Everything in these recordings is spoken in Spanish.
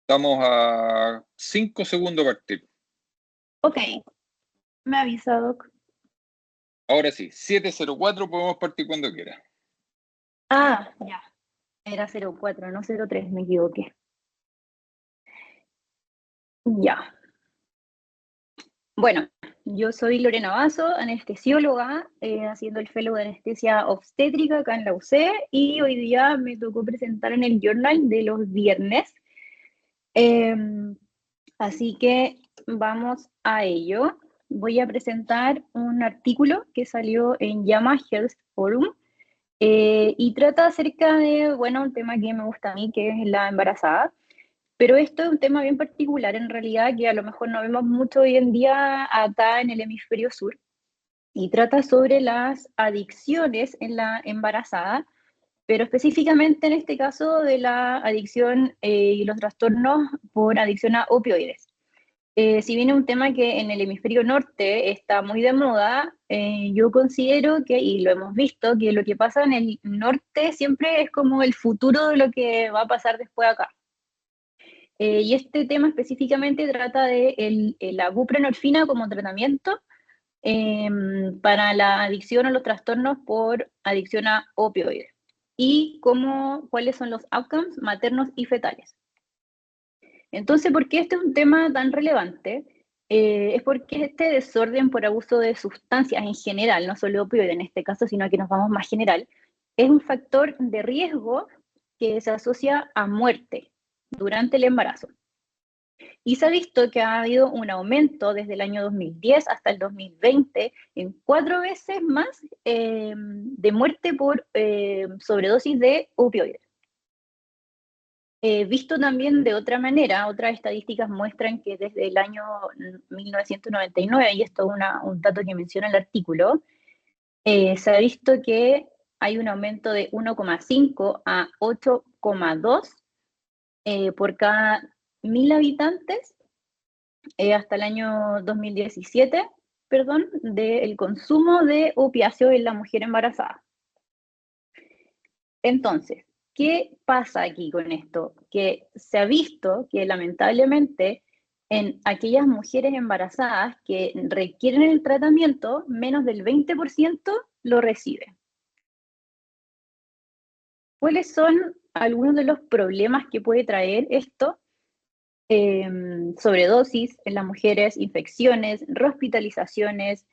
Estamos a 5 segundos de partir. Ok, me avisa, Doc. Ahora sí, 7:04, podemos partir cuando quiera. Ah, ya. Era 04, no 03, me equivoqué. Ya. Bueno, yo soy Lorena Basso, anestesióloga, haciendo el fellow de anestesia obstétrica acá en la UC, y hoy día me tocó presentar en el journal de los viernes. Así que vamos a ello. Voy a presentar un artículo que salió en JAMA Health Forum y trata acerca de, bueno, un tema que me gusta a mí, que es la embarazada. Pero esto es un tema bien particular, en realidad, que a lo mejor no vemos mucho hoy en día acá en el hemisferio sur, y trata sobre las adicciones en la embarazada, pero específicamente en este caso de la adicción y los trastornos por adicción a opioides. Si bien es un tema que en el hemisferio norte está muy de moda, yo considero que, y lo hemos visto, que lo que pasa en el norte siempre es como el futuro de lo que va a pasar después acá. Y este tema específicamente trata de la buprenorfina como tratamiento para la adicción o los trastornos por adicción a opioides y cuáles son los outcomes maternos y fetales. Entonces, ¿por qué este es un tema tan relevante? Es porque este desorden por abuso de sustancias en general, no solo opioides en este caso, sino que nos vamos más general, es un factor de riesgo que se asocia a muerte durante el embarazo. Y se ha visto que ha habido un aumento desde el año 2010 hasta el 2020 en 4 veces más de muerte por sobredosis de opioides. Visto también de otra manera, otras estadísticas muestran que desde el año 1999, y esto es un dato que menciona el artículo, se ha visto que hay un aumento de 1,5 a 8,2 por cada 1.000 habitantes hasta el año 2017, perdón, del consumo de opiáceos en la mujer embarazada. Entonces, ¿qué pasa aquí con esto? Que se ha visto que lamentablemente en aquellas mujeres embarazadas que requieren el tratamiento, menos del 20% lo recibe. ¿Cuáles son algunos de los problemas que puede traer esto? Sobredosis en las mujeres, infecciones, rehospitalizaciones,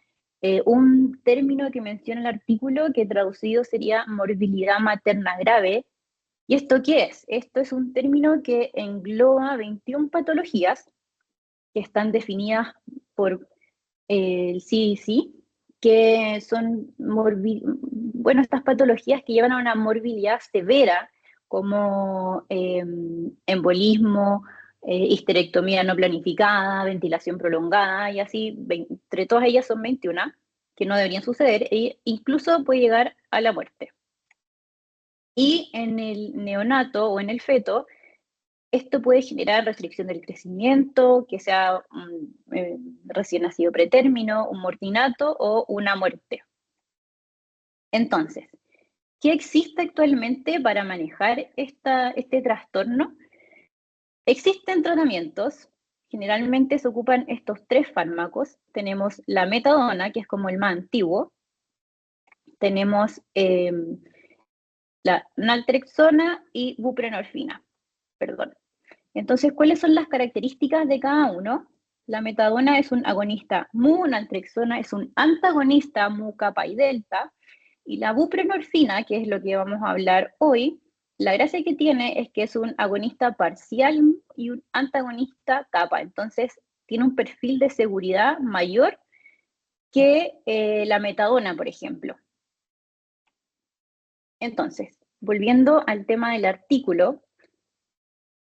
un término que menciona el artículo que traducido sería morbilidad materna grave. ¿Y esto qué es? Esto es un término que engloba 21 patologías que están definidas por el CDC, que son bueno, estas patologías que llevan a una morbilidad severa, como embolismo, histerectomía no planificada, ventilación prolongada, y así, entre todas ellas son 21 que no deberían suceder, e incluso puede llegar a la muerte. Y en el neonato o en el feto, esto puede generar restricción del crecimiento, que sea un recién nacido pretérmino, un mortinato o una muerte. Entonces, ¿qué existe actualmente para manejar este trastorno? Existen tratamientos, generalmente se ocupan estos 3 fármacos. Tenemos la metadona, que es como el más antiguo. Tenemos la naltrexona y buprenorfina, perdón. Entonces, ¿cuáles son las características de cada uno? La metadona es un agonista mu, naltrexona es un antagonista mu, kappa y delta, y la buprenorfina, que es lo que vamos a hablar hoy, la gracia que tiene es que es un agonista parcial y un antagonista kappa, entonces tiene un perfil de seguridad mayor que la metadona, por ejemplo. Entonces, volviendo al tema del artículo,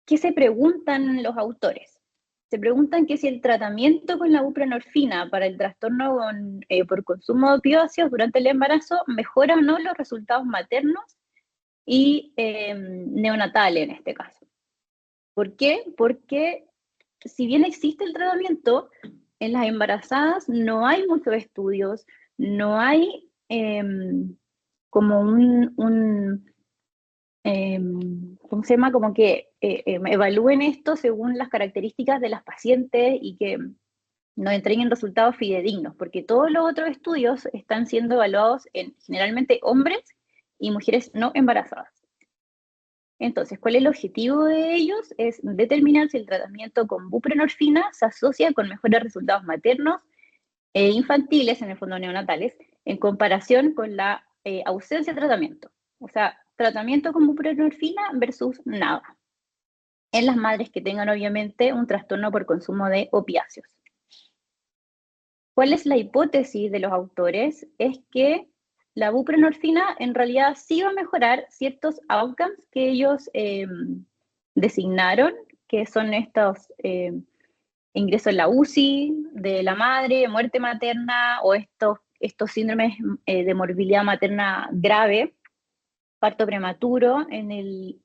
¿qué se preguntan los autores? Se preguntan que si el tratamiento con la buprenorfina para el trastorno por consumo de opiáceos durante el embarazo mejora o no los resultados maternos y neonatales en este caso. ¿Por qué? Porque si bien existe el tratamiento, en las embarazadas no hay muchos estudios, no hay como ¿cómo se llama? Como que evalúen esto según las características de las pacientes y que nos entreguen resultados fidedignos, porque todos los otros estudios están siendo evaluados en generalmente hombres y mujeres no embarazadas. Entonces, ¿cuál es el objetivo de ellos? Es determinar si el tratamiento con buprenorfina se asocia con mejores resultados maternos e infantiles, en el fondo neonatales, en comparación con la ausencia de tratamiento. O sea, tratamiento con buprenorfina versus nada. En las madres que tengan, obviamente, un trastorno por consumo de opiáceos. ¿Cuál es la hipótesis de los autores? Es que la buprenorfina en realidad sí va a mejorar ciertos outcomes que ellos designaron, que son estos ingresos en la UCI de la madre, muerte materna, o estos síndromes de morbilidad materna grave, parto prematuro en el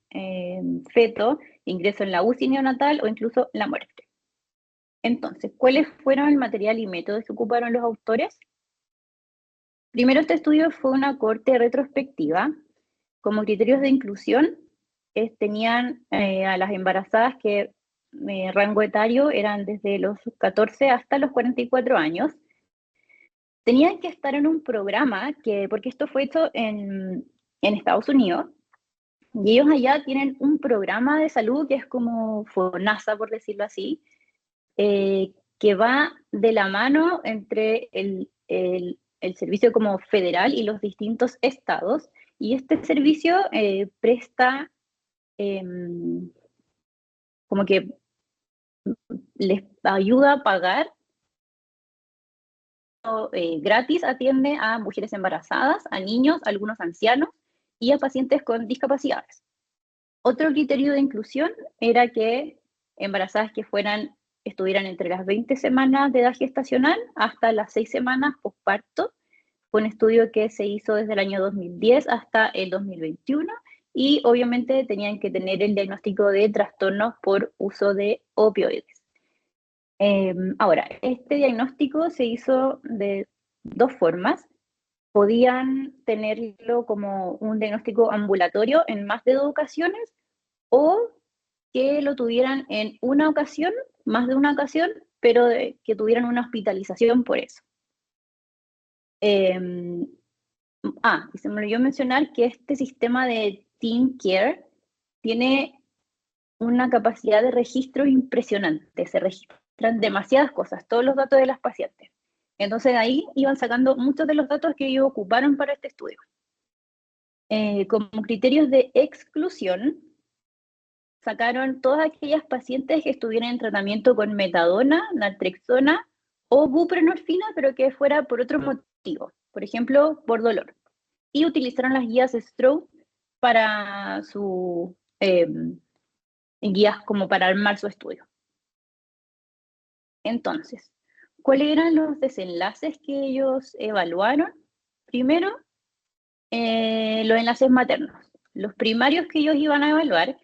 feto, ingreso en la UCI neonatal o incluso la muerte. Entonces, ¿cuáles fueron el material y métodos que ocuparon los autores? Primero, este estudio fue una cohorte retrospectiva. Como criterios de inclusión, tenían a las embarazadas que rango etario eran desde los 14 hasta los 44 años. Tenían que estar en un programa, porque esto fue hecho en Estados Unidos, y ellos allá tienen un programa de salud que es como FONASA, por decirlo así, que va de la mano entre el servicio como federal y los distintos estados, y este servicio presta como que les ayuda a pagar gratis, atiende a mujeres embarazadas, a niños, a algunos ancianos y a pacientes con discapacidades. Otro criterio de inclusión era que embarazadas que estuvieran entre las 20 semanas de edad gestacional hasta las 6 semanas posparto. Fue un estudio que se hizo desde el año 2010 hasta el 2021 y obviamente tenían que tener el diagnóstico de trastornos por uso de opioides. Ahora, este diagnóstico se hizo de dos formas. Podían tenerlo como un diagnóstico ambulatorio en más de 2 ocasiones o que lo tuvieran en una ocasión, más de una ocasión, pero que tuvieran una hospitalización por eso. Y se me olvidó mencionar que este sistema de Teen Care tiene una capacidad de registro impresionante. Se registran demasiadas cosas, todos los datos de las pacientes. Entonces ahí iban sacando muchos de los datos que ellos ocuparon para este estudio. Como criterios de exclusión, sacaron todas aquellas pacientes que estuvieran en tratamiento con metadona, naltrexona o buprenorfina, pero que fuera por otro motivo, por ejemplo, por dolor. Y utilizaron las guías Stroke para guías como para armar su estudio. Entonces, ¿cuáles eran los desenlaces que ellos evaluaron? Primero, los enlaces maternos. Los primarios que ellos iban a evaluar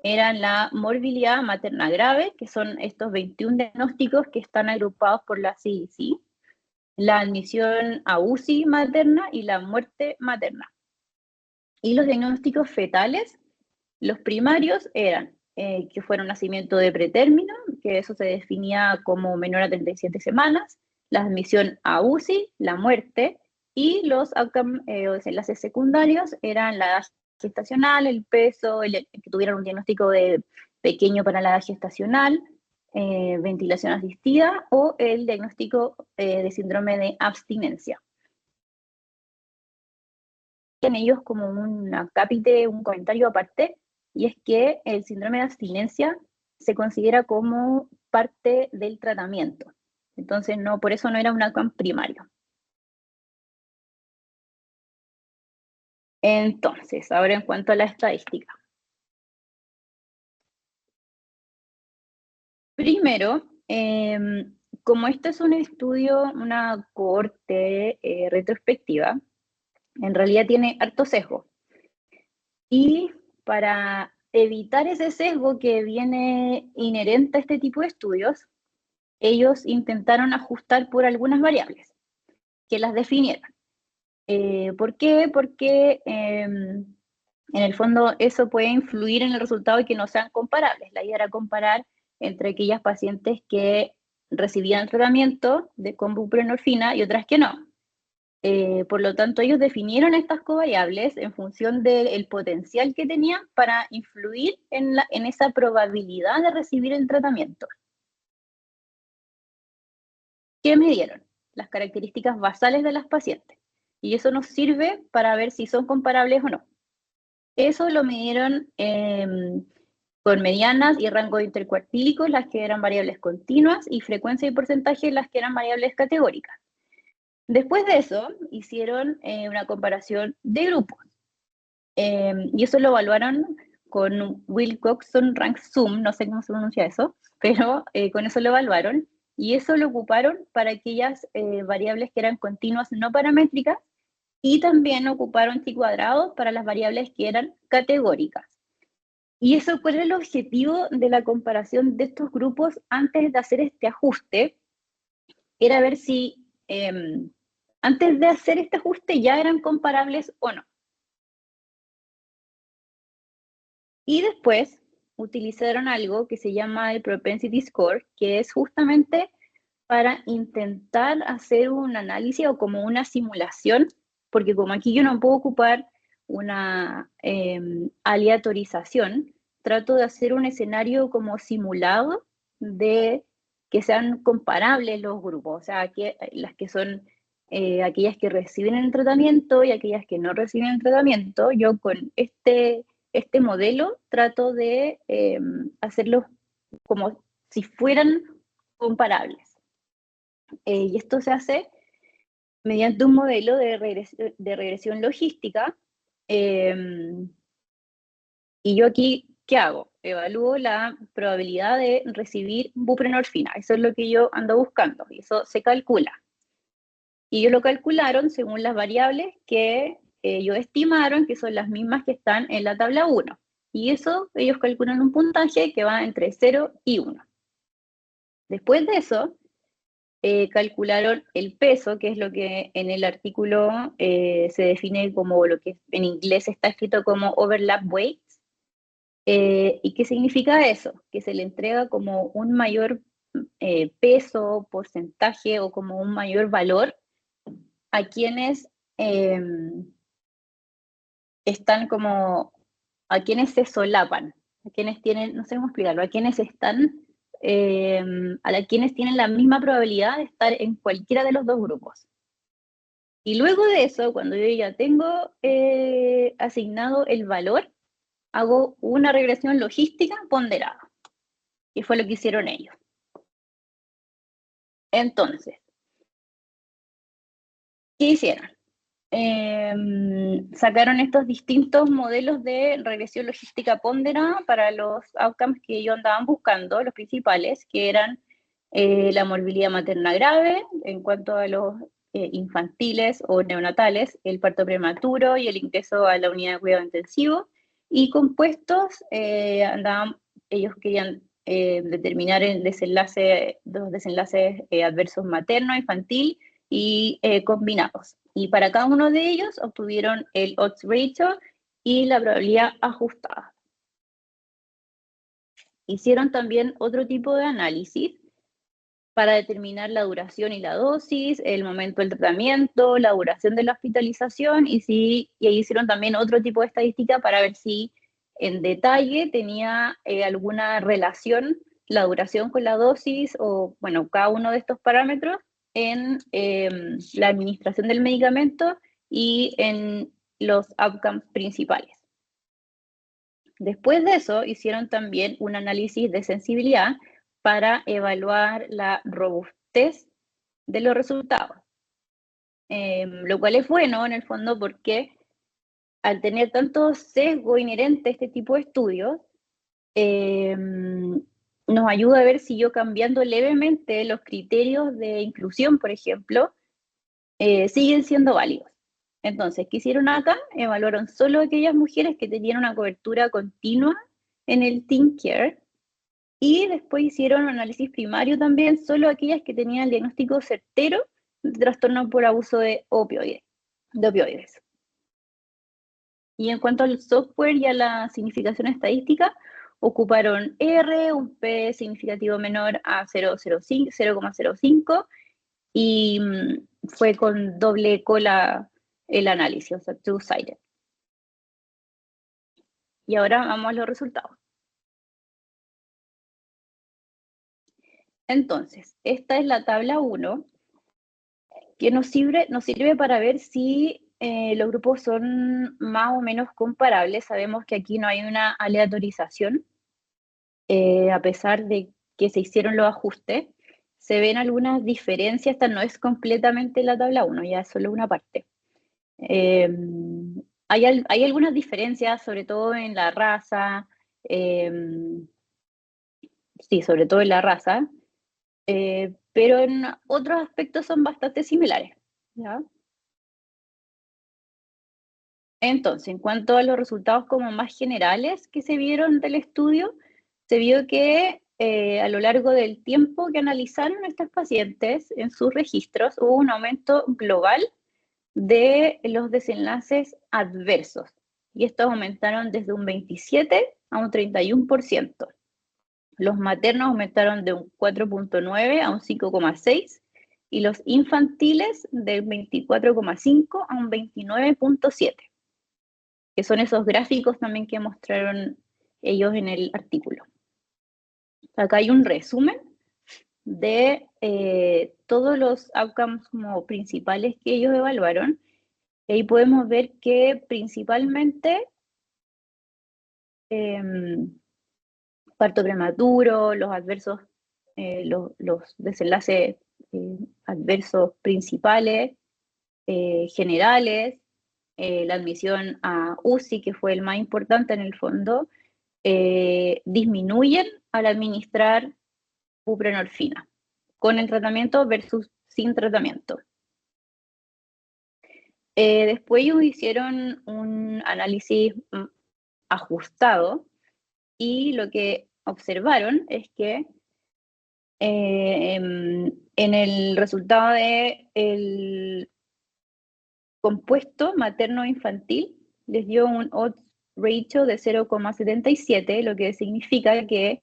eran la morbilidad materna grave, que son estos 21 diagnósticos que están agrupados por la CDC, la admisión a UCI materna y la muerte materna. Y los diagnósticos fetales, los primarios eran que fuera un nacimiento de pretérmino, que eso se definía como menor a 37 semanas, la admisión a UCI, la muerte, y los outcomes o desenlaces secundarios eran la edad gestacional, el peso, que tuvieran un diagnóstico de pequeño para la edad gestacional, ventilación asistida o el diagnóstico de síndrome de abstinencia. En ellos como un acápite, un comentario aparte, y es que el síndrome de abstinencia se considera como parte del tratamiento. Entonces, no, por eso no era un outcome primario. Entonces, ahora en cuanto a la estadística. Primero, como este es un estudio, una cohorte retrospectiva, en realidad tiene harto sesgo. Y para evitar ese sesgo que viene inherente a este tipo de estudios, ellos intentaron ajustar por algunas variables que las definieran. ¿Por qué? Porque En el fondo, eso puede influir en el resultado y que no sean comparables. La idea era comparar entre aquellas pacientes que recibían tratamiento con buprenorfina y otras que no. Por lo tanto, ellos definieron estas covariables en función del potencial que tenían para influir en esa probabilidad de recibir el tratamiento. ¿Qué midieron? Las características basales de las pacientes. Y eso nos sirve para ver si son comparables o no. Eso lo midieron con medianas y rango intercuartílicos, las que eran variables continuas, y frecuencia y porcentaje, las que eran variables categóricas. Después de eso, hicieron una comparación de grupos. Y eso lo evaluaron con Wilcoxon Rank Sum, no sé cómo se pronuncia eso, pero con eso lo evaluaron. Y eso lo ocuparon para aquellas variables que eran continuas no paramétricas, y también ocuparon chi cuadrado para las variables que eran categóricas. ¿Y eso cuál era el objetivo de la comparación de estos grupos antes de hacer este ajuste? Era ver si antes de hacer este ajuste ya eran comparables o no. Y después utilizaron algo que se llama el Propensity Score, que es justamente para intentar hacer un análisis o como una simulación, porque como aquí yo no puedo ocupar una aleatorización, trato de hacer un escenario como simulado de que sean comparables los grupos, o sea, las que son aquellas que reciben el tratamiento y aquellas que no reciben el tratamiento. Yo con este modelo trato de hacerlos como si fueran comparables. Y esto se hace mediante un modelo de regresión logística. Y yo aquí, ¿qué hago? Evalúo la probabilidad de recibir buprenorfina. Eso es lo que yo ando buscando, y eso se calcula. Y ellos lo calcularon según las variables que ellos estimaron, que son las mismas que están en la tabla 1. Y eso, ellos calculan un puntaje que va entre 0 y 1. Después de eso, calcularon el peso, que es lo que en el artículo se define como lo que en inglés está escrito como overlap weights. ¿Y qué significa eso? Que se le entrega como un mayor peso, porcentaje o como un mayor valor a quienes están como, a quienes se solapan, a quienes tienen, no sé cómo explicarlo, a quienes están, quienes tienen la misma probabilidad de estar en cualquiera de los dos grupos. Y luego de eso, cuando yo ya tengo asignado el valor, hago una regresión logística ponderada, que fue lo que hicieron ellos. Entonces, ¿qué hicieron? Sacaron estos distintos modelos de regresión logística ponderada para los outcomes que ellos andaban buscando, los principales, que eran la morbilidad materna grave en cuanto a los infantiles o neonatales, el parto prematuro y el ingreso a la unidad de cuidado intensivo, y compuestos, ellos querían determinar los desenlaces adversos materno, infantil y combinados. Y para cada uno de ellos obtuvieron el odds ratio y la probabilidad ajustada. Hicieron también otro tipo de análisis para determinar la duración y la dosis, el momento del tratamiento, la duración de la hospitalización, y ahí hicieron también otro tipo de estadística para ver si en detalle tenía alguna relación la duración con la dosis, o bueno, cada uno de estos parámetros en la administración del medicamento y en los outcomes principales. Después de eso, hicieron también un análisis de sensibilidad para evaluar la robustez de los resultados. Lo cual es bueno en el fondo porque al tener tanto sesgo inherente a este tipo de estudios, nos ayuda a ver si yo cambiando levemente los criterios de inclusión, por ejemplo, siguen siendo válidos. Entonces, ¿qué hicieron acá? Evaluaron solo aquellas mujeres que tenían una cobertura continua en el Teen Care, y después hicieron un análisis primario también, solo aquellas que tenían el diagnóstico certero de trastorno por abuso de opioides. Y en cuanto al software y a la significación estadística, ocuparon R, un P significativo menor a 0,05 y fue con doble cola el análisis, o sea, two-sided. Y ahora vamos a los resultados. Entonces, esta es la tabla 1, que nos sirve para ver si los grupos son más o menos comparables. Sabemos que aquí no hay una aleatorización, a pesar de que se hicieron los ajustes. Se ven algunas diferencias, esta no es completamente la tabla 1, ya es solo una parte. Hay algunas diferencias, sobre todo en la raza, sí, sobre todo en la raza, pero en otros aspectos son bastante similares, ¿ya? Entonces, en cuanto a los resultados como más generales que se vieron del estudio, se vio que a lo largo del tiempo que analizaron estos pacientes en sus registros hubo un aumento global de los desenlaces adversos, y estos aumentaron desde un 27 a un 31%. Los maternos aumentaron de un 4,9 a un 5,6 y los infantiles del 24,5 a un 29,7, que son esos gráficos también que mostraron ellos en el artículo. Acá hay un resumen de todos los outcomes como principales que ellos evaluaron. Y ahí podemos ver que principalmente parto prematuro, los adversos, los desenlaces adversos principales, generales, la admisión a UCI, que fue el más importante en el fondo, disminuyen al administrar buprenorfina, con el tratamiento versus sin tratamiento. Después ellos hicieron un análisis ajustado y lo que observaron es que en el resultado del compuesto materno-infantil les dio un odds ratio de 0,77, lo que significa que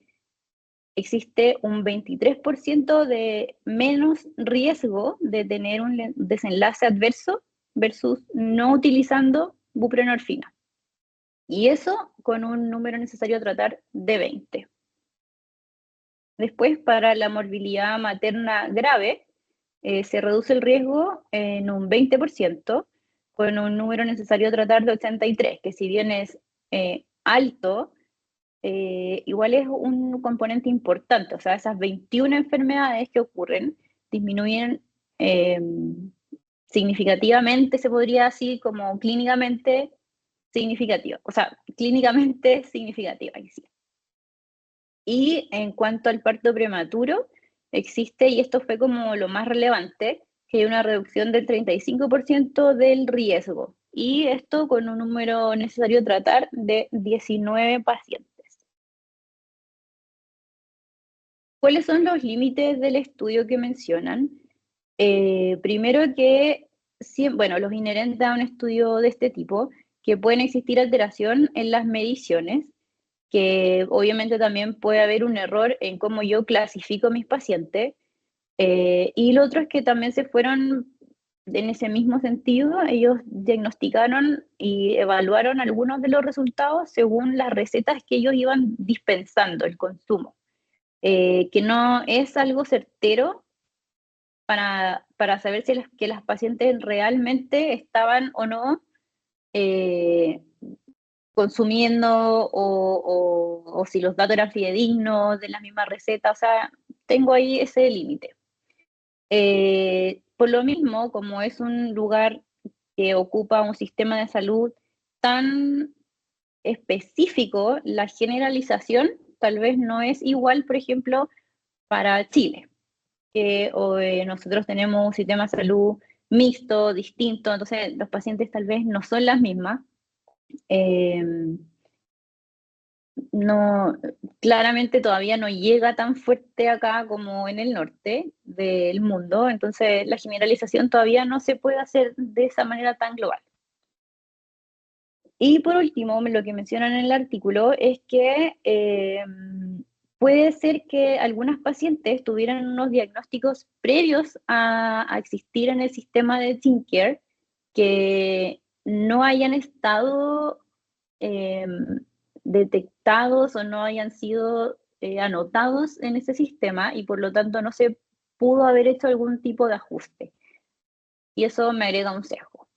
existe un 23% de menos riesgo de tener un desenlace adverso versus no utilizando buprenorfina. Y eso con un número necesario a tratar de 20. Después, para la morbilidad materna grave, se reduce el riesgo en un 20%, con un número necesario a tratar de 83, que si bien es alto, igual es un componente importante. O sea, esas 21 enfermedades que ocurren disminuyen significativamente, se podría decir, como clínicamente significativa. O sea, clínicamente significativa. Sí. Y en cuanto al parto prematuro, existe, y esto fue como lo más relevante, que hay una reducción del 35% del riesgo. Y esto con un número necesario a tratar de 19 pacientes. ¿Cuáles son los límites del estudio que mencionan? Primero que, bueno, los inherentes a un estudio de este tipo, que pueden existir alteración en las mediciones, que obviamente también puede haber un error en cómo yo clasifico a mis pacientes, y lo otro es que también se fueron, en ese mismo sentido, ellos diagnosticaron y evaluaron algunos de los resultados según las recetas que ellos iban dispensando, el consumo. Que no es algo certero para saber si que las pacientes realmente estaban o no eh, consumiendo o si los datos eran fidedignos de la misma receta. O sea, tengo ahí ese límite. Por lo mismo, como es un lugar que ocupa un sistema de salud tan específico, la generalización tal vez no es igual, por ejemplo, para Chile, que nosotros tenemos un sistema de salud mixto, distinto, entonces los pacientes tal vez no son las mismas. Eh, no, claramente todavía no llega tan fuerte acá como en el norte del mundo, entonces la generalización todavía no se puede hacer de esa manera tan global. Y por último, lo que mencionan en el artículo es que puede ser que algunas pacientes tuvieran unos diagnósticos previos a existir en el sistema de TeamCare que no hayan estado detectados o no hayan sido anotados en ese sistema y por lo tanto no se pudo haber hecho algún tipo de ajuste. Y eso me agrega un sesgo.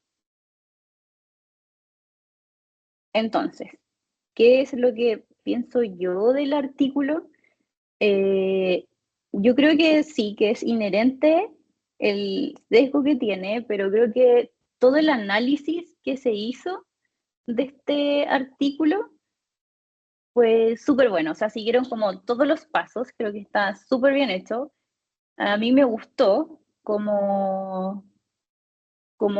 Entonces, ¿qué es lo que pienso yo del artículo? Yo creo que sí, que es inherente el sesgo que tiene, pero creo que todo el análisis que se hizo de este artículo fue súper bueno. O sea, siguieron como todos los pasos, creo que está súper bien hecho. A mí me gustó como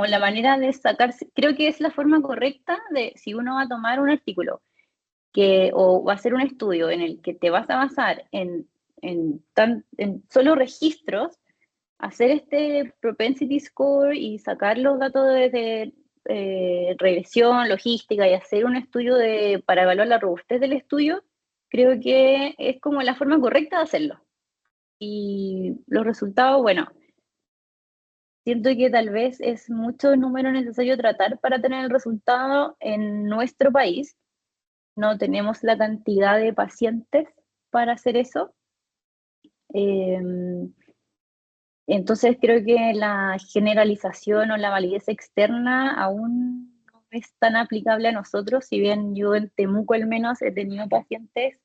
la manera de sacarse, creo que es la forma correcta de si uno va a tomar un artículo o va a hacer un estudio en el que te vas a basar en solo registros, hacer este propensity score y sacar los datos de regresión, logística y hacer un estudio para evaluar la robustez del estudio, creo que es como la forma correcta de hacerlo. Y los resultados, bueno, siento que tal vez es mucho número necesario tratar para tener el resultado en nuestro país. No tenemos la cantidad de pacientes para hacer eso. Entonces creo que la generalización o la validez externa aún no es tan aplicable a nosotros, si bien yo en Temuco al menos he tenido pacientes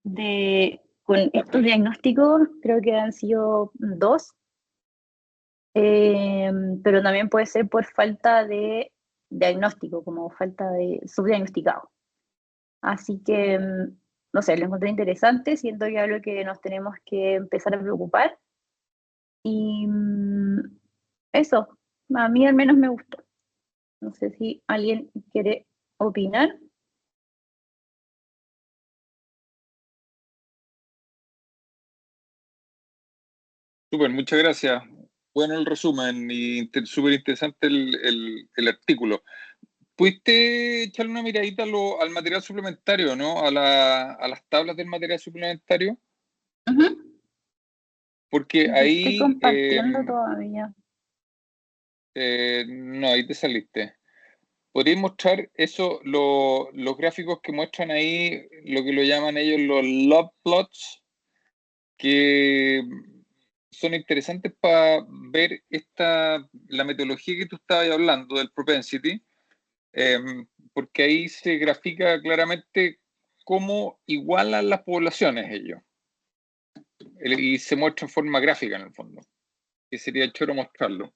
con estos diagnósticos, creo que han sido 2, pero también puede ser por falta de diagnóstico, como falta de subdiagnosticado. Así que, no sé, lo encontré interesante, siento que es algo que nos tenemos que empezar a preocupar. Y eso, a mí al menos me gustó. No sé si alguien quiere opinar. Súper, muchas gracias. Bueno el resumen y súper interesante el artículo. ¿Pudiste echarle una miradita al material suplementario, ¿no? A las tablas del material suplementario, porque Lo estoy ahí, compartiendo todavía. no, ahí te saliste. ¿Podrías mostrar eso, los gráficos que muestran ahí, lo que lo llaman ellos los log plots, que son interesantes para ver la metodología que tú estabas hablando del propensity, porque ahí se grafica claramente cómo igualan las poblaciones ellos, y se muestra en forma gráfica en el fondo, que sería choro mostrarlo,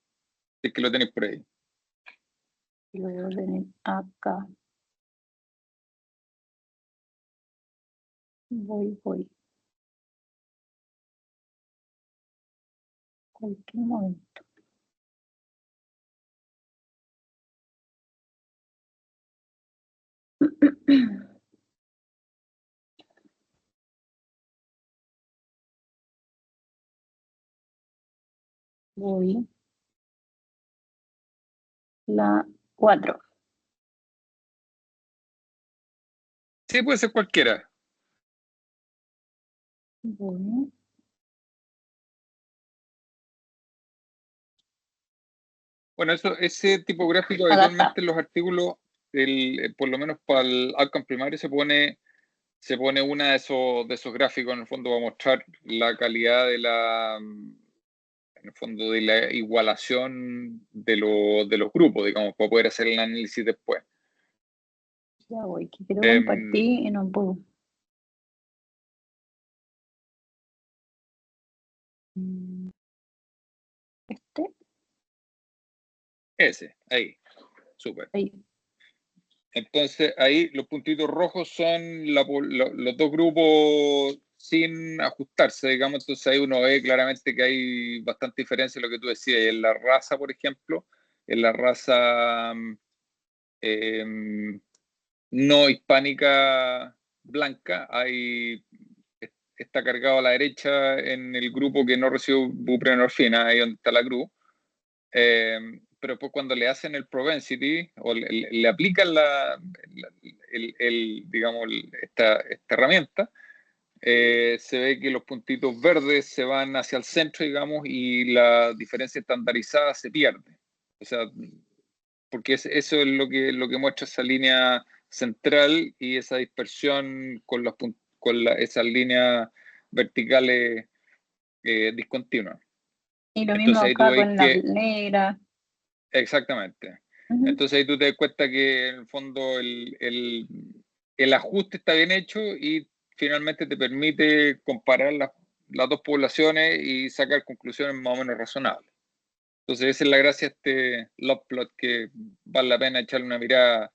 si es que lo tenéis por ahí. Lo voy a tener acá. Voy. Cualquier momento. Voy. La 4. Sí, puede ser cualquiera. Voy. Bueno, ese tipo gráfico Acá está. habitualmente en los artículos, por lo menos para el outcome primario, se pone una de esos gráficos en el fondo para mostrar la calidad en el fondo de la igualación de los grupos, digamos, para poder hacer el análisis después. Ya voy, que quiero compartir y no puedo. Este. Ese, ahí, súper. Ahí. Entonces, ahí los puntitos rojos son los dos grupos sin ajustarse, digamos. Entonces, ahí uno ve claramente que hay bastante diferencia en lo que tú decías. En la raza, por ejemplo, en la raza no hispánica blanca, está cargado a la derecha en el grupo que no recibe buprenorfina, ahí donde está la cruz. pero después cuando le hacen el propensity o le aplican digamos, esta herramienta, se ve que los puntitos verdes se van hacia el centro, digamos, y la diferencia estandarizada se pierde. O sea, porque eso es lo que muestra esa línea central y esa dispersión con esas líneas verticales discontinuas. Y lo mismo Entonces ahí tú acá veis con la que... negra. Exactamente. Ujú. Entonces ahí tú te das cuenta que en el fondo el ajuste está bien hecho y finalmente te permite comparar las dos poblaciones y sacar conclusiones más o menos razonables. Entonces esa es la gracia de este log-plot, que vale la pena echarle una mirada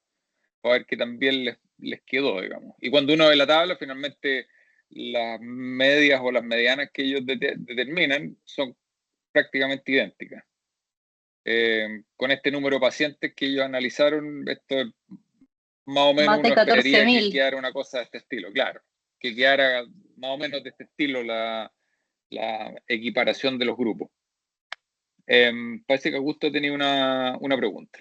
para ver que también les quedó, digamos. Y cuando uno ve la tabla, finalmente las medias o las medianas que ellos determinan son prácticamente idénticas. Con este número de pacientes que ellos analizaron, esto es más o menos Más de uno esperaría que 14.000. quedara una cosa de este estilo, claro, que quedara más o menos de este estilo la equiparación de los grupos. Parece que Augusto tenía una pregunta.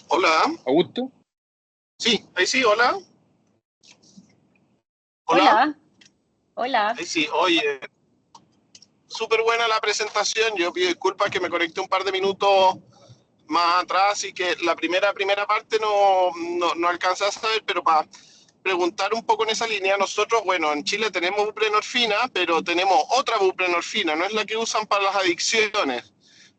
Hola. ¿Augusto? Sí, ahí sí, hola. Hola. Hola. Ahí sí, oye, súper buena la presentación. Yo pido disculpas que me conecté un par de minutos más atrás y que la primera parte no alcancé a saber, pero para preguntar un poco en esa línea, nosotros, bueno, en Chile tenemos buprenorfina, pero tenemos otra buprenorfina, no es la que usan para las adicciones,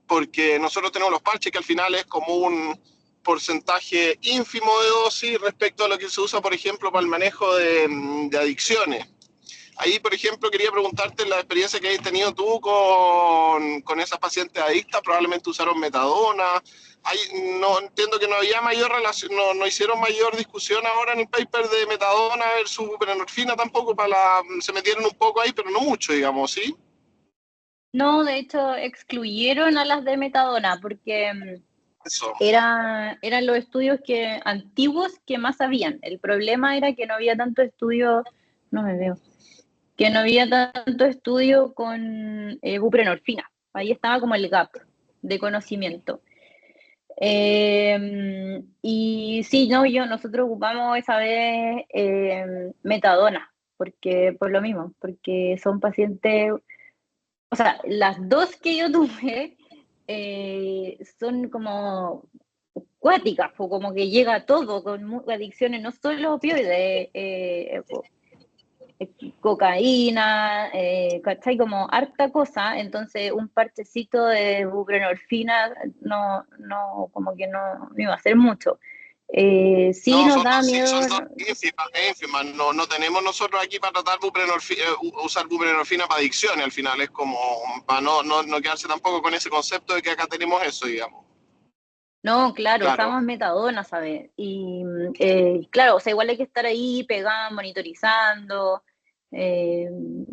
porque nosotros tenemos los parches que al final es como un porcentaje ínfimo de dosis respecto a lo que se usa, por ejemplo, para el manejo de adicciones. Ahí, por ejemplo, quería preguntarte la experiencia que has tenido tú con esas pacientes adictas, probablemente usaron metadona. No entiendo que no había mayor relación, no hicieron mayor discusión ahora en el paper de metadona versus buprenorfina tampoco, se metieron un poco ahí, pero no mucho, digamos, ¿sí? No, de hecho, excluyeron a las de metadona porque Eso. eran los estudios antiguos que más habían. El problema era que no había tanto estudio, no me veo, que no había tanto estudio con buprenorfina. Ahí estaba como el gap de conocimiento. Y sí, no, nosotros ocupamos esa vez metadona, porque por lo mismo, porque son pacientes, o sea, las dos que yo tuve son como cuáticas, o como que llega todo con adicciones, no solo opioides, cocaína, ¿cachai? Como harta cosa, entonces un parchecito de buprenorfina como que no iba a hacer mucho. Sí No, nos da son miedo, dos ínfimas. No tenemos nosotros aquí para tratar usar buprenorfina para adicciones, al final es como para no quedarse tampoco con ese concepto de que acá tenemos eso, digamos. no, claro, Claro. usamos metadona, ¿sabes? Y claro, o sea, igual hay que estar ahí pegado, monitorizando, eh,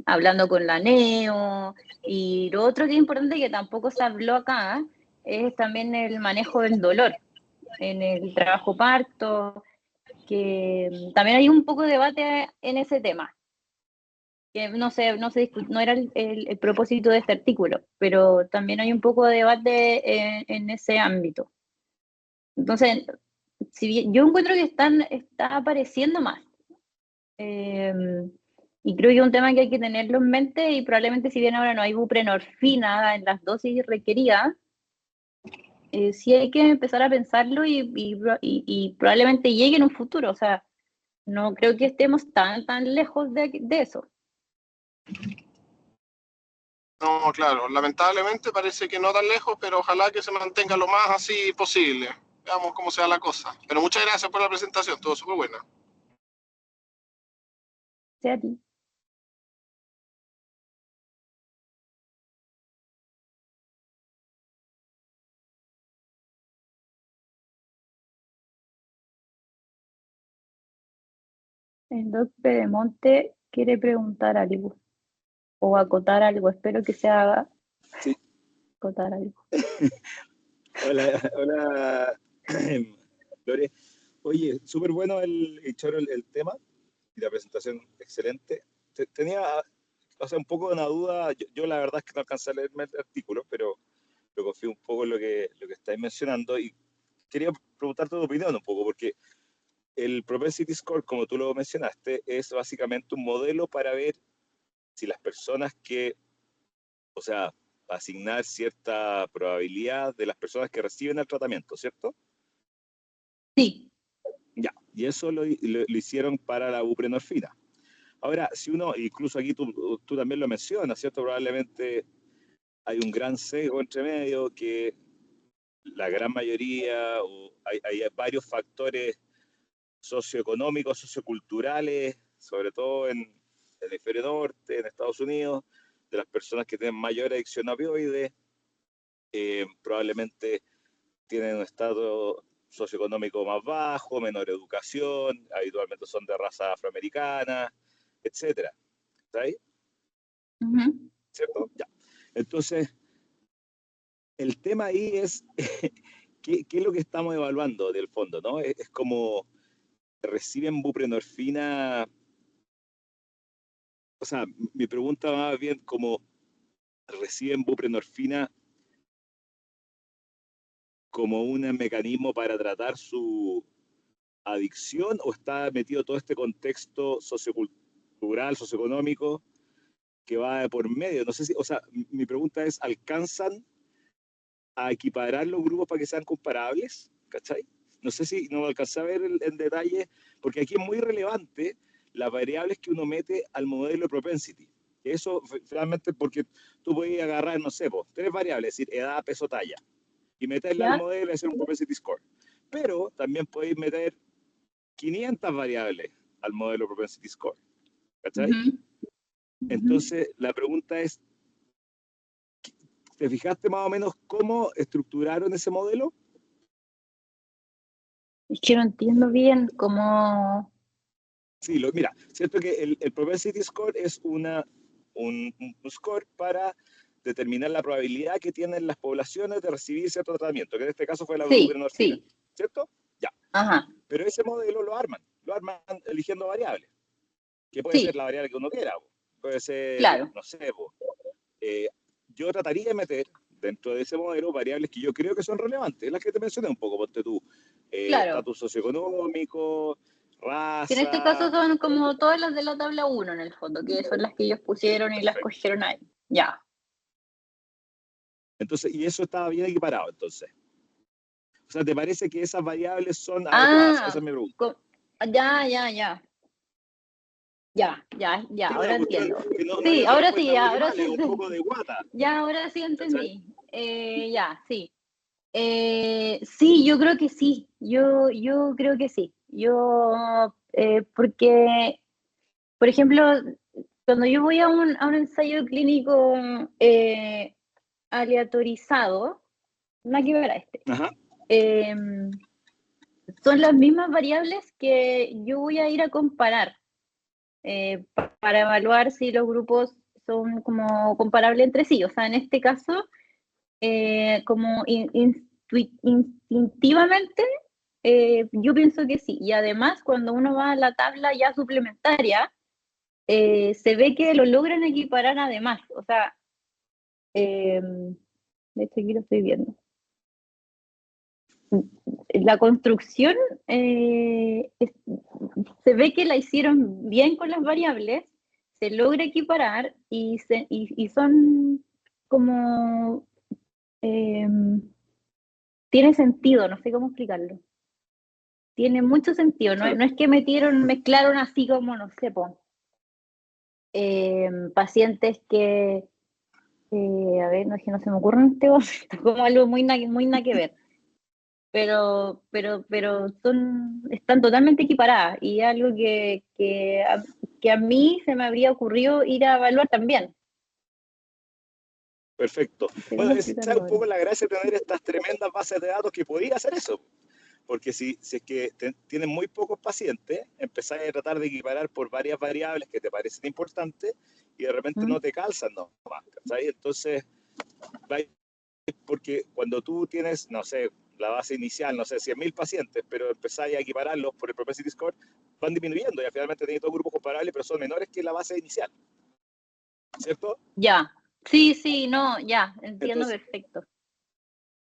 hablando con la neo. Y lo otro que es importante que tampoco se habló acá es también el manejo del dolor en el trabajo parto, que también hay un poco de debate en ese tema, que no era el propósito de este artículo, pero también hay un poco de debate en ese ámbito. Entonces, si bien yo encuentro que está apareciendo más, eh, y creo que es un tema que hay que tenerlo en mente, y probablemente si bien ahora no hay buprenorfina en las dosis requeridas, sí hay que empezar a pensarlo y probablemente llegue en un futuro. O sea, no creo que estemos tan lejos de eso. No, claro, lamentablemente parece que no tan lejos, pero ojalá que se mantenga lo más así posible. Veamos cómo sea la cosa. Pero muchas gracias por la presentación, estuvo súper buena. Sea a ti. El Doc Pedemonte quiere preguntar algo o acotar algo. Espero que se haga Sí. acotar algo. Hola, Lore. Oye, súper bueno Choro, el tema y la presentación excelente. Tenía, o sea, un poco de una duda. Yo la verdad es que no alcancé a leerme el artículo, pero confío un poco en lo que estáis mencionando y quería preguntarte tu opinión un poco, porque el Propensity Score, como tú lo mencionaste, es básicamente un modelo para ver si las personas que, o sea, asignar cierta probabilidad de las personas que reciben el tratamiento, ¿cierto? Sí. Ya, y eso lo hicieron para la buprenorfina. Ahora, si uno, incluso aquí tú también lo mencionas, ¿cierto? Probablemente hay un gran sesgo entre medio que la gran mayoría, o hay varios factores socioeconómicos, socioculturales, sobre todo en el hemisferio norte, en Estados Unidos, de las personas que tienen mayor adicción a opioides, probablemente tienen un estado socioeconómico más bajo, menor educación, habitualmente son de raza afroamericana, etcétera. ¿Está ahí? ¿Cierto? Ya. Entonces, el tema ahí es ¿qué es lo que estamos evaluando del fondo, ¿no? Es como reciben buprenorfina. O sea, mi pregunta va bien como reciben buprenorfina como un mecanismo para tratar su adicción, o está metido todo este contexto sociocultural, socioeconómico que va de por medio. No sé si, o sea, mi pregunta es, ¿alcanzan a equiparar los grupos para que sean comparables? ¿Cachai? No sé si no alcancé a ver en detalle, porque aquí es muy relevante las variables que uno mete al modelo de propensity. Eso finalmente, porque tú puedes agarrar, no sé, tres variables, es decir, edad, peso, talla, y meterla al modelo y hacer un propensity score. Pero también podéis meter 500 variables al modelo propensity score. ¿Cachai? Entonces, la pregunta es, ¿te fijaste más o menos cómo estructuraron ese modelo? Es que no entiendo bien cómo... Sí, mira, cierto que el propensity score es un score para determinar la probabilidad que tienen las poblaciones de recibir cierto tratamiento, que en este caso fue la buprenorfina, ¿cierto? Ya. Ajá. Pero ese modelo lo arman eligiendo variables, que puede ser la variable que uno quiera, puede ser, claro, no sé, yo trataría de meter dentro de ese modelo variables que yo creo que son relevantes, las que te mencioné un poco, ponte tú, estatus socioeconómico, raza. En este caso son como todas las de la tabla 1 en el fondo, que son las que ellos pusieron y las cogieron ahí. Ya. Entonces, y eso estaba bien equiparado, entonces. O sea, ¿te parece que esas variables son adecuadas? Esa es mi pregunta. Ya, Sí, ahora una cuestión entiendo. que no Sí, hay otra ahora respuesta sí, más que ahora vale, sí. un poco de guata. Ya, ahora sí entendí. Sí. Sí, yo creo que sí. Yo creo que sí. Porque, por ejemplo, cuando yo voy a un ensayo clínico aleatorizado, nada que ver a este. Ajá. Son las mismas variables que yo voy a ir a comparar para evaluar si los grupos son como comparables entre sí. O sea, en este caso, como instintivamente, yo pienso que sí. Y además, cuando uno va a la tabla ya suplementaria, se ve que lo logran equiparar además. O sea, de hecho aquí lo estoy viendo. La construcción se ve que la hicieron bien con las variables, se logra equiparar y son como... tiene sentido, no sé cómo explicarlo. Tiene mucho sentido, no es que mezclaron así como, no sé, pacientes que, a ver, no es que no se me ocurre en este momento, como algo muy nada que ver. Pero están totalmente equiparadas y es algo que a mí se me habría ocurrido ir a evaluar también. Perfecto. Bueno, esa es un poco la gracia de tener estas tremendas bases de datos que podía hacer eso. Porque si es que tienen muy pocos pacientes, empezáis a tratar de equiparar por varias variables que te parecen importantes y de repente no te calzan nomás, ¿sabes? Entonces, porque cuando tú tienes, no sé, la base inicial, no sé, 100.000 pacientes, pero empezáis a equipararlos por el propensity score, van disminuyendo y finalmente tenéis dos grupos comparables, pero son menores que la base inicial, ¿cierto? Ya, sí, no, ya, entiendo. Entonces, perfecto.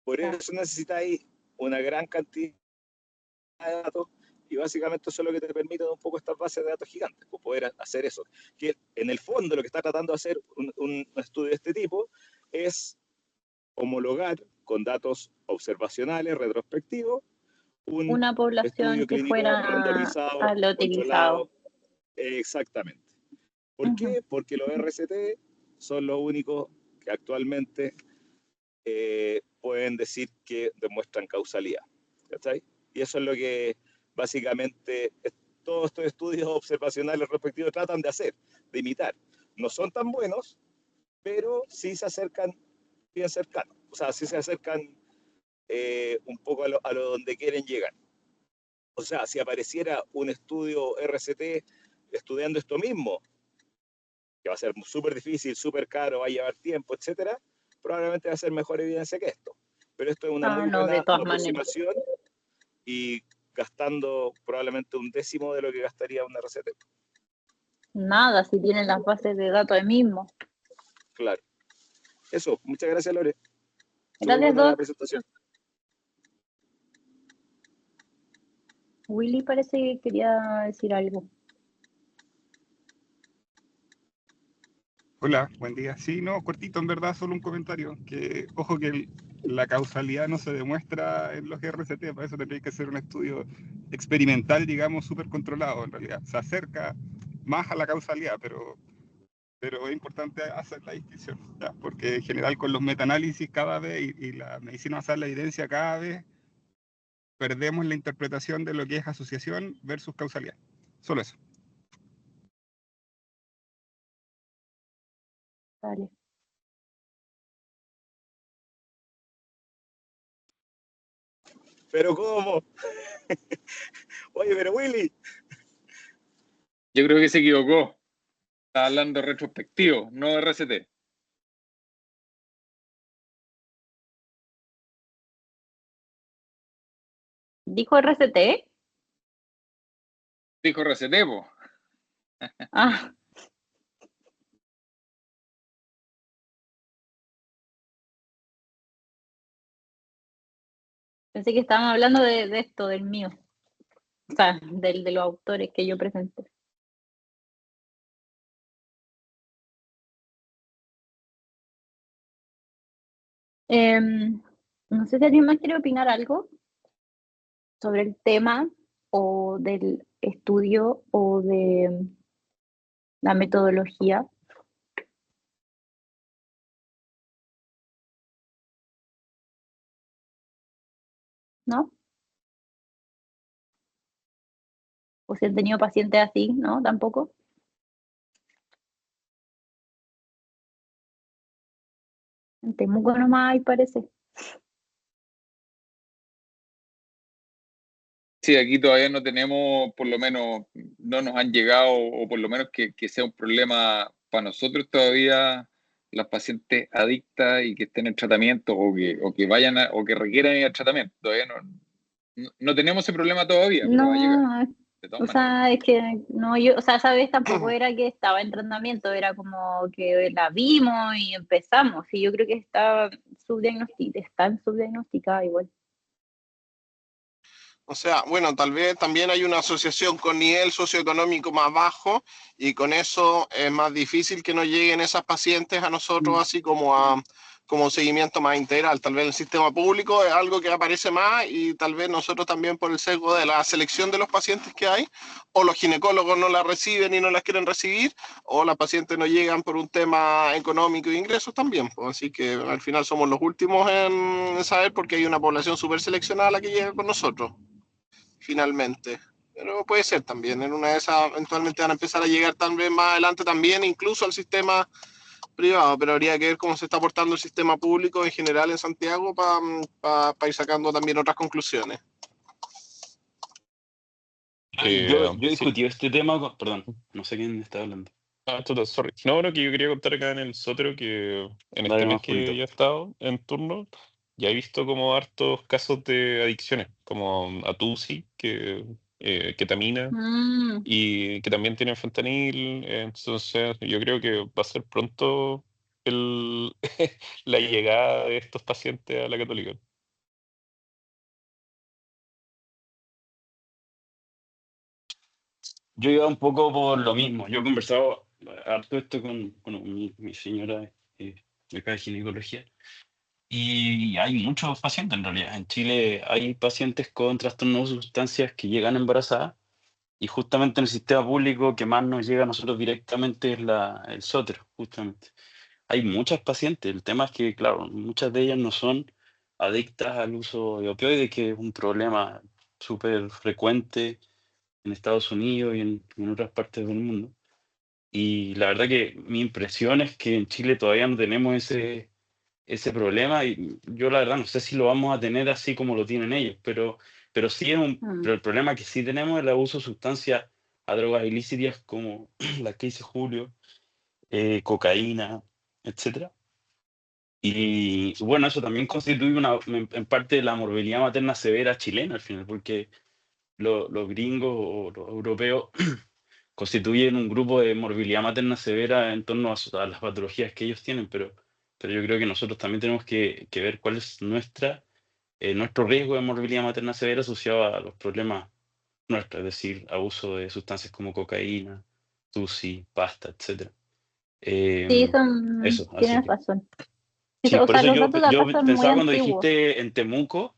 Por eso necesitáis una gran cantidad de datos y básicamente eso es lo que te permite un poco estas bases de datos gigantes, pues poder hacer eso. Que en el fondo lo que está tratando de hacer un estudio de este tipo es homologar con datos observacionales, retrospectivos, un Una población estudio que clínico fuera randomizado, a lo utilizado. controlado. Exactamente. ¿Por qué? Porque los RCT son los únicos que actualmente pueden decir que demuestran causalidad. ¿Cachai? Y eso es lo que básicamente todos estos estudios observacionales respectivos tratan de hacer, de imitar. No son tan buenos, pero sí se acercan bien cercanos. O sea, sí se acercan un poco a lo donde quieren llegar. O sea, si apareciera un estudio RCT estudiando esto mismo, que va a ser súper difícil, súper caro, va a llevar tiempo, etcétera, probablemente va a ser mejor evidencia que esto. Pero esto es una muy No, buena de todas maneras. aproximación y gastando probablemente 1/10 de lo que gastaría una RCT. Nada, si tienen las bases de datos ahí mismo. Claro. Eso, muchas gracias, Lore. Gracias, buena la Doc. presentación. Willy parece que quería decir algo. Hola, buen día. Sí, no, cortito, en verdad, solo un comentario. Que, ojo que la causalidad no se demuestra en los RCT, para eso tendréis que hacer un estudio experimental, digamos, súper controlado, en realidad. Se acerca más a la causalidad, pero es importante hacer la distinción, ¿ya? Porque en general con los metaanálisis cada vez y la medicina basada en la evidencia cada vez perdemos la interpretación de lo que es asociación versus causalidad. Solo eso. Vale. ¿Pero cómo? Oye, pero Willy. Yo creo que se equivocó. Está hablando retrospectivo, no RCT. ¿Dijo RCT? Dijo RCT, po. Ah. Pensé que estaban hablando de esto, del mío. O sea, de los autores que yo presenté. No sé si alguien más quiere opinar algo sobre el tema o del estudio o de la metodología. ¿No? O si han tenido pacientes así, ¿no? Tampoco. En Temuco nomás hay, parece. Sí, aquí todavía no tenemos, por lo menos, no nos han llegado, o por lo menos que sea un problema para nosotros todavía, las pacientes adictas y que estén en tratamiento o que vayan o que requieran ir al tratamiento. Todavía no tenemos ese problema todavía, pero va a llegar, No, de todas o maneras. sea, es que no, yo, o sea, esa vez tampoco era que estaba en tratamiento, era como que la vimos y empezamos. Y yo creo que están subdiagnosticadas igual. O sea, bueno, tal vez también hay una asociación con nivel socioeconómico más bajo y con eso es más difícil que nos lleguen esas pacientes a nosotros así como seguimiento más integral. Tal vez el sistema público es algo que aparece más y tal vez nosotros también por el sesgo de la selección de los pacientes que hay, o los ginecólogos no las reciben y no las quieren recibir, o las pacientes no llegan por un tema económico e ingresos también. Pues. Así que al final somos los últimos en saber porque hay una población súper seleccionada la que llega con nosotros finalmente. Pero puede ser también, en una de esas eventualmente van a empezar a llegar también más adelante también, incluso al sistema privado, pero habría que ver cómo se está portando el sistema público en general en Santiago para ir sacando también otras conclusiones. Yo Sí. discutí este tema perdón, no sé quién está hablando. Sorry. No, que yo quería contar acá en el Sotero que en Dale este mes más, que Julito. ya he estado en turno, ya he visto como hartos casos de adicciones, como Atusi, ketamina, Mm, y que también tienen fentanil. Entonces, yo creo que va a ser pronto el, la llegada de estos pacientes a la Católica. Yo iba un poco por lo mismo. Yo he conversado harto esto con mi señora acá de ginecología. Y hay muchos pacientes en realidad. En Chile hay pacientes con trastornos de sustancias que llegan embarazadas y justamente en el sistema público que más nos llega a nosotros directamente es el Sotero, justamente. Hay muchas pacientes. El tema es que, claro, muchas de ellas no son adictas al uso de opioides, que es un problema súper frecuente en Estados Unidos y en otras partes del mundo. Y la verdad que mi impresión es que en Chile todavía no tenemos ese problema y yo la verdad no sé si lo vamos a tener así como lo tienen ellos, pero sí mm. pero el problema que sí tenemos es el abuso de sustancias a drogas ilícitas como la que dice Julio, cocaína, etcétera. Y bueno, eso también constituye en parte de la morbilidad materna severa chilena al final, porque los gringos o los europeos constituyen un grupo de morbilidad materna severa en torno a las patologías que ellos tienen, pero yo creo que nosotros también tenemos que ver cuál es nuestro riesgo de morbilidad materna severa asociado a los problemas nuestros, es decir, abuso de sustancias como cocaína, tusi, pasta, etc. Sí, Eso, así tienes que razón. sí, O por sea, eso los datos de yo acá son muy pensaba cuando antiguos. dijiste en Temuco,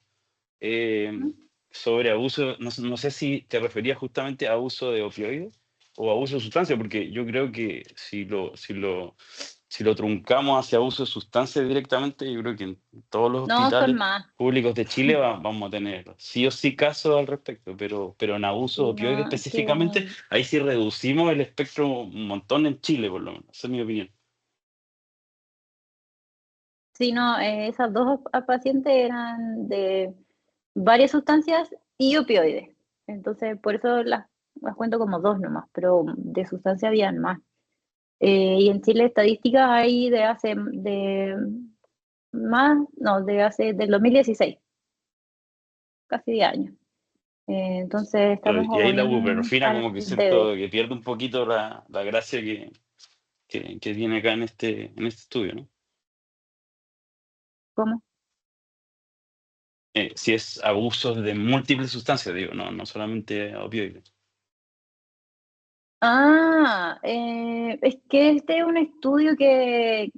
¿Mm? sobre abuso, no sé si te referías justamente a abuso de opioides o abuso de sustancias, porque yo creo que si lo truncamos hacia abuso de sustancias directamente, yo creo que en todos los No, son hospitales más. públicos de Chile vamos a tener sí o sí casos al respecto, pero en abuso de Sí, opioides no, específicamente, ahí sí reducimos el espectro un montón en Chile, por lo menos, esa es mi opinión. sí, no, esas dos pacientes eran de varias sustancias y opioides. Entonces, por eso las cuento como dos nomás, pero de sustancia habían más. Y en Chile estadísticas hay del 2016, casi 10 años. Entonces estamos Y como ahí la bien buprenorfina al como que siento debe. que pierde un poquito la gracia que tiene acá en este estudio, ¿no? ¿Cómo? Si es abuso de múltiples sustancias, digo, no solamente opioides. Es que este es un estudio que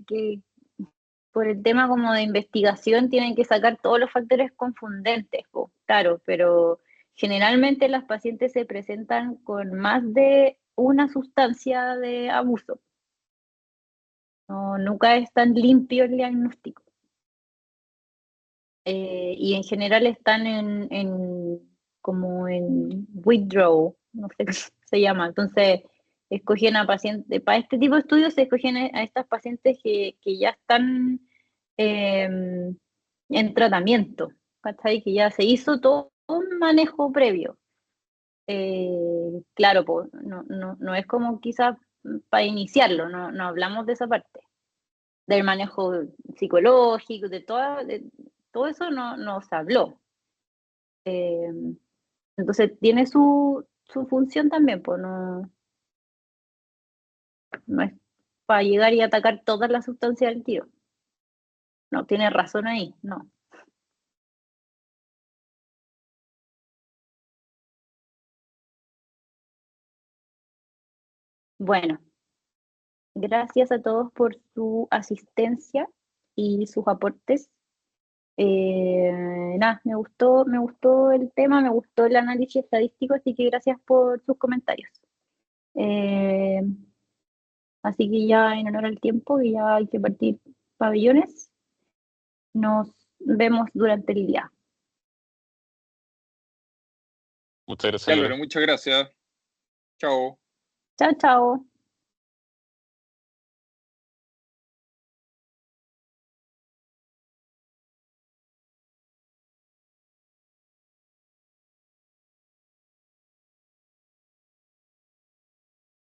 por el tema como de investigación tienen que sacar todos los factores confundentes, po, claro, pero generalmente las pacientes se presentan con más de una sustancia de abuso. No, nunca es tan limpio el diagnóstico. Y en general están como en withdraw, no sé cómo se llama. Entonces, escogen a pacientes, para este tipo de estudios se escogen a estas pacientes que ya están eh, en tratamiento, ¿cachai? Que ya se hizo todo un manejo previo. Claro, pues, no es como quizás para iniciarlo, no hablamos de esa parte del manejo psicológico, de todo eso no se habló. Eh, entonces tiene su función también, pues no es para llegar y atacar todas las sustancias del tiro. No, tiene razón ahí, no. Bueno, gracias a todos por su asistencia y sus aportes. Nada, me gustó el tema, me gustó el análisis estadístico, así que gracias por sus comentarios. Eh, Así que ya en honor al tiempo, que ya hay que partir pabellones, nos vemos durante el día. Muchas gracias, Ya, Lore. pero muchas gracias. Chao. Chao, chao.